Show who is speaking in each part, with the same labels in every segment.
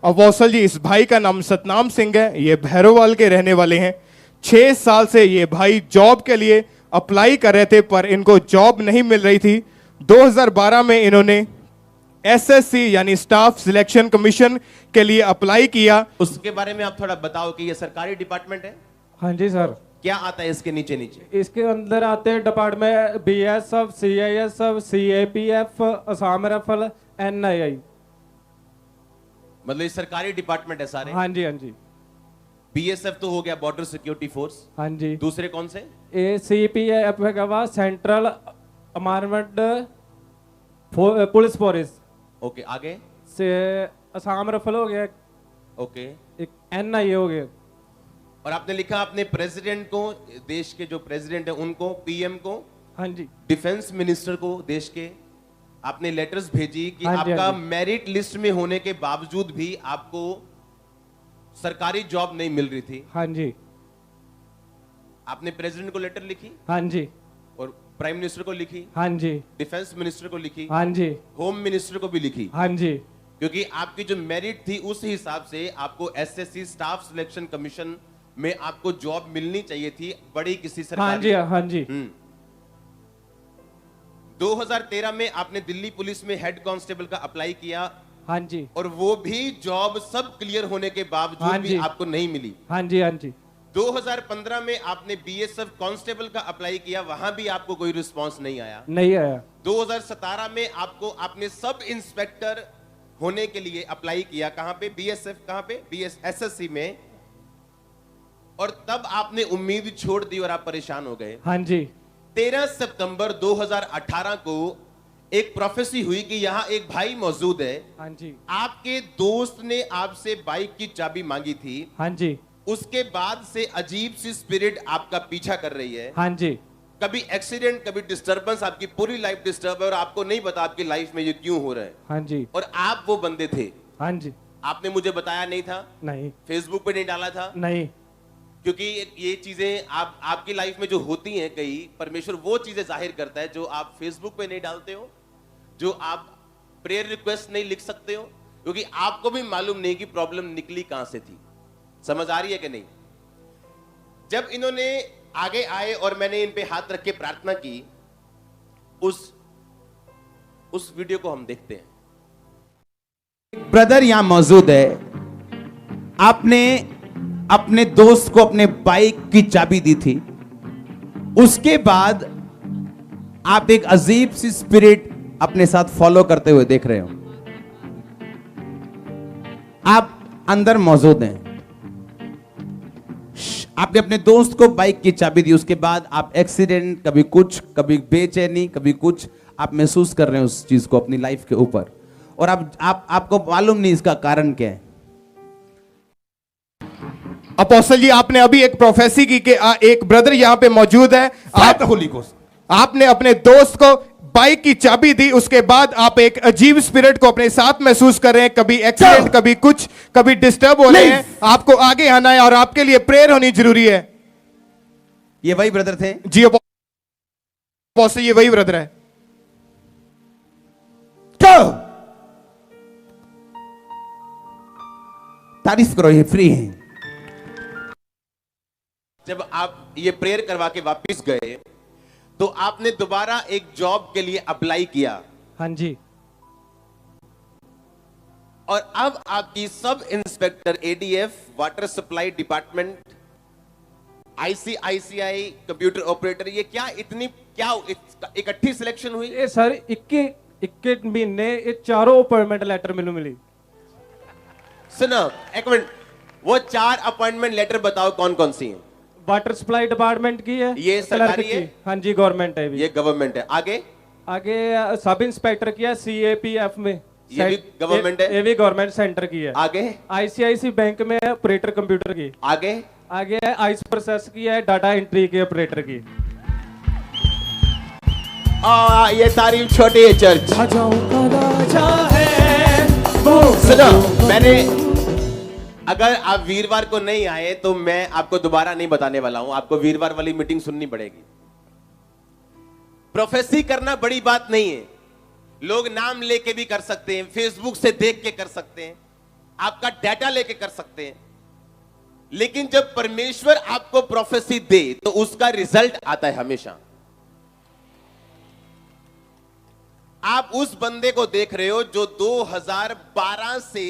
Speaker 1: Apostle जी, इस भाई का नाम सतनाम सिंह है, ये भैरववाल के रहने वाले हैं। 6 साल से ये भाई जॉब के लिए अप्लाई कर रहे थे पर इनको जॉब नहीं मिल रही थी। 2012 में इन्होंने एसएससी यानी स्टाफ सिलेक्शन कमीशन के लिए अप्लाई किया।
Speaker 2: उसके बारे में आप थोड़ा बताओ कि ये सरकारी डिपार्टमेंट है?
Speaker 3: हाँ जी सर।
Speaker 2: क्या आता है इसके नीचे नीचे?
Speaker 3: इसके अंदर आते हैं department BSF, CISF, CAPF, Assam rifle, NII.
Speaker 2: मतलब ये सरकारी डिपार्टमेंट है सारे?
Speaker 3: हाँ जी हाँ जी।
Speaker 2: बीएसएफ तो हो गया, बॉर्डर सिक्योरिटी फोर्स।
Speaker 3: हाँ जी।
Speaker 2: दूसरे कौन से?
Speaker 3: सीपीएफ का central armed police force.
Speaker 2: Okay, आगे?
Speaker 3: से असम राइफल हो गया।
Speaker 2: ओके।
Speaker 3: एक एनआईए हो गया।
Speaker 2: और आपने लिखा अपने प्रेसिडेंट को, देश के जो प्रेसिडेंट है उनको, पीएम को,
Speaker 3: हाँ जी,
Speaker 2: डिफेंस मिनिस्टर को देश के, आपने लेटर्स भेजी कि
Speaker 3: हाँ जी,
Speaker 2: आपका
Speaker 3: हाँ जी।
Speaker 2: मेरिट लिस्ट में होने के बावजूद भी आपको सरकारी जॉब नहीं मिल रही थी।
Speaker 3: हाँ जी,
Speaker 2: आपने प्रेसिडेंट को लेटर लिखी
Speaker 3: हाँ जी,
Speaker 2: और प्राइम मिनिस्टर को लिखी,
Speaker 3: हाँ जी,
Speaker 2: डिफेंस मिनिस्टर को लिखी,
Speaker 3: हाँ जी,
Speaker 2: होम मिनिस्टर को भी लिखी,
Speaker 3: हाँ जी,
Speaker 2: क्योंकि आपकी जो मेरिट थी उस हिसाब से आपको एसएससी स्टाफ सिलेक्शन कमीशन में आपको जॉब मिलनी चाहिए थी, बड़ी किसी
Speaker 3: हाँ
Speaker 2: सरकारी।
Speaker 3: जी, हाँ जी।
Speaker 2: 2013 में आपने दिल्ली पुलिस में हेड कांस्टेबल का अप्लाई किया,
Speaker 3: हाँ जी,
Speaker 2: और वो भी जॉब सब क्लियर होने के बावजूद
Speaker 3: हाँ
Speaker 2: भी
Speaker 3: जी।
Speaker 2: आपको नहीं मिली।
Speaker 3: हाँ जी, हाँ जी,
Speaker 2: 2015 में आपने बीएसएफ कांस्टेबल का अप्लाई किया, वहां भी आपको कोई रिस्पांस नहीं आया।
Speaker 3: नहीं आया।
Speaker 2: 2017 में आपने सब इंस्पेक्टर होने के लिए अप्लाई किया, कहां पे? बीएसएफ, कहां पे? एसएससी में। और तब आपने उम्मीद छोड़ दी और आप परेशान हो गए।
Speaker 3: हाँ जी,
Speaker 2: 13 सितंबर 2018 को एक प्रोफेसी हुई कि यहां एक भाई मौजूद है।
Speaker 3: हाँ जी,
Speaker 2: आपके दोस्त ने आपसे बाइक की चाबी मांगी थी।
Speaker 3: हाँ जी,
Speaker 2: उसके बाद से अजीब सी स्पिरिट आपका पीछा कर रही है।
Speaker 3: हाँ जी,
Speaker 2: कभी एक्सीडेंट, कभी डिस्टर्बेंस, आपकी पूरी लाइफ डिस्टर्ब है और आपको नहीं पता आपकी लाइफ में ये क्यों हो रहा है।
Speaker 3: हाँ जी,
Speaker 2: और आप वो बंदे थे।
Speaker 3: हाँ जी।
Speaker 2: आपने मुझे बताया नहीं था,
Speaker 3: नहीं,
Speaker 2: फेसबुक पे नहीं डाला था,
Speaker 3: नहीं,
Speaker 2: क्योंकि ये चीजें आपकी लाइफ में जो होती हैं, कई परमेश्वर वो चीजें जाहिर करता है जो आप फेसबुक पे नहीं डालते हो, जो आप प्रेयर रिक्वेस्ट नहीं लिख सकते हो, क्योंकि आपको भी मालूम नहीं कि प्रॉब्लम निकली कहां से थी। समझ आ रही है कि नहीं? जब इन्होंने आगे आए और मैंने इन पे हाथ रख के प्रार्थना की, उस वीडियो को हम देखते हैं। ब्रदर यहां मौजूद है, आपने अपने दोस्त को अपने बाइक की चाबी दी थी, उसके बाद आप एक अजीब सी स्पिरिट अपने साथ फॉलो करते हुए देख रहे हो। आप अंदर मौजूद हैं, आपने अपने दोस्त को बाइक की चाबी दी, उसके बाद आप एक्सीडेंट, कभी कुछ, कभी बेचैनी, कभी कुछ, आप महसूस कर रहे हैं उस चीज को अपनी लाइफ के ऊपर, और आपको मालूम नहीं इसका कारण क्या है।
Speaker 1: अपोस्टल जी, आपने अभी एक प्रोफेसी की कि एक ब्रदर यहाँ पे मौजूद है। आपने अपने दोस्त को बाइक की चाबी दी, उसके बाद आप एक अजीब स्पिरिट को अपने साथ महसूस कर रहे हैं, कभी एक्सीडेंट, कभी कुछ, कभी डिस्टर्ब हो रहे हैं। आपको आगे आना है और आपके लिए प्रेयर होनी जरूरी है।
Speaker 2: ये वही ब्रदर थे?
Speaker 1: जी अपोस्टल, ये वही ब्रदर है।
Speaker 2: तारीफ करो, ये फ्री है। जब आप ये प्रेयर करवा के वापस गए तो आपने दोबारा एक जॉब के लिए अप्लाई किया।
Speaker 3: हाँ जी,
Speaker 2: और अब आपकी sub inspector, ADF, water supply department, ICICI, computer operator, ये क्या इकट्ठी सिलेक्शन हुई?
Speaker 3: ये सर 21 महीने ये चारों अपॉइंटमेंट लेटर मैंने मिली।
Speaker 2: सुनो एक मिनट, वो 4 अपॉइंटमेंट लेटर बताओ कौन कौन सी हैं?
Speaker 3: वाटर सप्लाई डिपार्टमेंट की है,
Speaker 2: ये सरकारी
Speaker 3: क्लर्क
Speaker 2: है?
Speaker 3: की। हाँ जी, गवर्नमेंट है भी।
Speaker 2: ये गवर्नमेंट है। आगे?
Speaker 3: आगे सब इंस्पेक्टर की है सीएपीएफ में,
Speaker 2: ये भी गवर्नमेंट है?
Speaker 3: ये भी गवर्नमेंट सेंटर की है।
Speaker 2: आगे?
Speaker 3: आईसीआईसी बैंक में है ऑपरेटर कंप्यूटर की।
Speaker 2: आगे?
Speaker 3: आगे है आइस प्रोसेस की है, डाटा एंट्री के ऑपरेटर की।
Speaker 2: ये तारीफ छोटी है चर्च।
Speaker 3: राजा है वो।
Speaker 2: सुनो, मैंने, अगर आप वीरवार को नहीं आए तो मैं आपको दोबारा नहीं बताने वाला हूं, आपको वीरवार वाली मीटिंग सुननी पड़ेगी। प्रोफेसी करना बड़ी बात नहीं है, लोग नाम लेके भी कर सकते हैं, फेसबुक से देख के कर सकते हैं, आपका डाटा लेके कर सकते हैं, लेकिन जब परमेश्वर आपको प्रोफेसी दे तो उसका रिजल्ट आता है हमेशा। आप उस बंदे को देख रहे हो जो 2012 से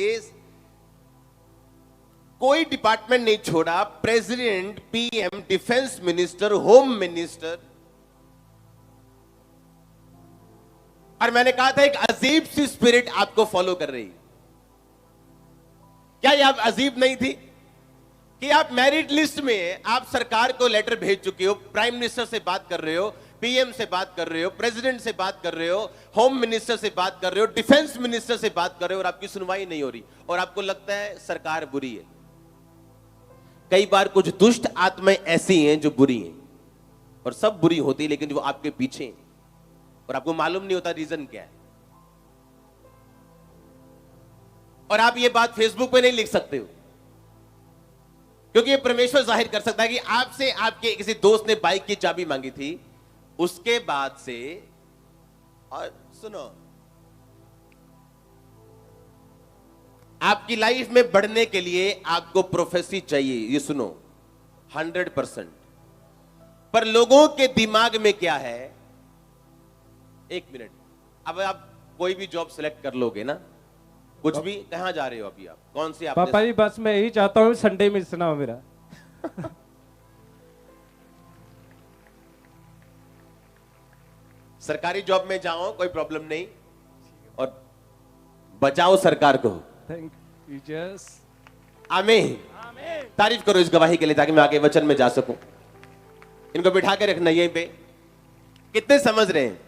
Speaker 2: कोई डिपार्टमेंट नहीं छोड़ा, president, PM, defence minister, home minister. और मैंने कहा था एक अजीब सी स्पिरिट आपको फॉलो कर रही है। क्या ये आप अजीब नहीं थी कि आप मेरिट लिस्ट में आप सरकार को लेटर भेज चुके हो, प्राइम मिनिस्टर से बात कर रहे हो, पीएम से बात कर रहे हो, प्रेसिडेंट से बात कर रहे हो, होम मिनिस्टर से बात कर रहे हो, डिफेंस मिनिस्टर से बात कर रहे हो, और आपकी सुनवाई नहीं हो रही और आपको लगता है सरकार बुरी है। कई बार कुछ दुष्ट आत्माएं ऐसी हैं जो बुरी हैं, और सब बुरी होती है, लेकिन वो आपके पीछे हैं और आपको मालूम नहीं होता रीजन क्या है। और आप ये बात फेसबुक पे नहीं लिख सकते हो, क्योंकि ये परमेश्वर जाहिर कर सकता है कि आपसे आपके किसी दोस्त ने बाइक की चाबी मांगी थी, उसके बाद से। और सुनो, आपकी लाइफ में बढ़ने के लिए आपको प्रोफेसी चाहिए, ये सुनो 100%। पर लोगों के दिमाग में क्या है, एक मिनट, अब आप कोई भी जॉब सेलेक्ट कर लोगे ना, कुछ भी, कहां जा रहे हो अभी आप, कौन सी आपने?
Speaker 3: पापा जी बस मैं यही चाहता हूँ संडे मिस ना हो मेरा।
Speaker 2: सरकारी जॉब में जाओ, कोई प्रॉब्लम नहीं, और बचाओ सरकार को।
Speaker 3: Thank you Jesus.
Speaker 2: आमीन। तारीफ करो इस गवाही के लिए, ताकि मैं आगे वचन में जा सकूं। इनको बिठा के रखना यहीं पे। कितने समझ रहे हैं?